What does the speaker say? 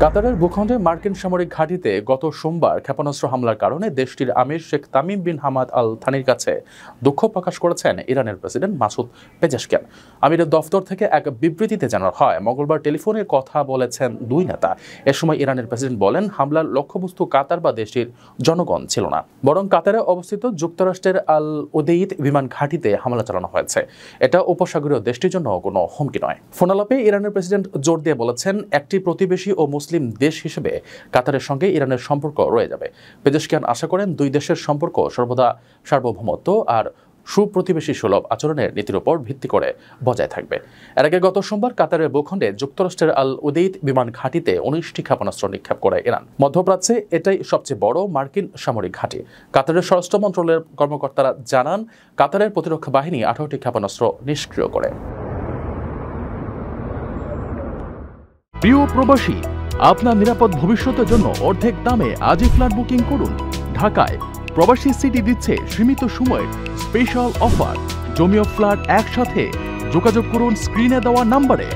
কাতারের ভূখণ্ডে মার্কিন সামরিক ঘাঁটিতে গত সোমবার ক্ষেপণাস্ত্র হামলার কারণে দেশটির আমির Sheikh Tamim bin Hamad Al থানির কাছে দুঃখ প্রকাশ করেছেন ইরানের প্রেসিডেন্ট মাসুদ পেজেশকিয়ান। আমিরের দফতর থেকে এক বিবৃতিতে জানানো হয়, মঙ্গলবার টেলিফোনে কথা বলেছেন দুই নেতা। এ সময় ইরানের প্রেসিডেন্ট বলেন, হামলার লক্ষ্যবস্তু কাতার বা দেশটির জনগণ ছিল না, বরং কাতারে অবস্থিত যুক্তরাষ্ট্রের আল উদেইদ বিমান ঘাঁটিতে হামলা চালানো হয়েছে। এটা উপসাগরীয় দেশটির জন্য কোনো হুমকি নয়। ফোনালাপে ইরানের প্রেসিডেন্ট জোর দিয়ে বলেছেন, একটি প্রতিবেশী ও মুসলিম দেশ হিসেবে কাতারের সঙ্গে ইরানের সম্পর্ক রয়ে যাবে। পেজেশকিয়ান আশা করেন দুই দেশের সম্পর্ক সর্বদা সার্বভৌমত্ব আর সুপ্রতিবেশী সুলভ আচরণের নীতির উপর ভিত্তি করে বজায় থাকবে। এর আগে গত সোমবার কাতারের ভূখণ্ডে যুক্তরাষ্ট্রের আল উদেইদ বিমান ঘাঁটিতে 19টি ক্ষেপণাস্ত্র নিক্ষেপ করে ইরান। মধ্যপ্রাচ্যে এটাই সবচেয়ে বড় মার্কিন সামরিক ঘাঁটি। কাতারের স্বরাষ্ট্র মন্ত্রণালয়ের কর্মকর্তারা জানান, কাতারের প্রতিরক্ষা বাহিনী 18টি ক্ষেপণাস্ত্র নিষ্ক্রিয় করে। প্রিয় প্রবাসী, আপনার নিরাপদ ভবিষ্যতের জন্য অর্ধেক দামে আজই ফ্ল্যাট বুকিং করুন। ঢাকায় প্রবাসী সিটি দিচ্ছে সীমিত সময়ের স্পেশাল অফার। জমি ও ফ্ল্যাট একসাথে। যোগাযোগ করুন স্ক্রিনে দেওয়া নম্বরে।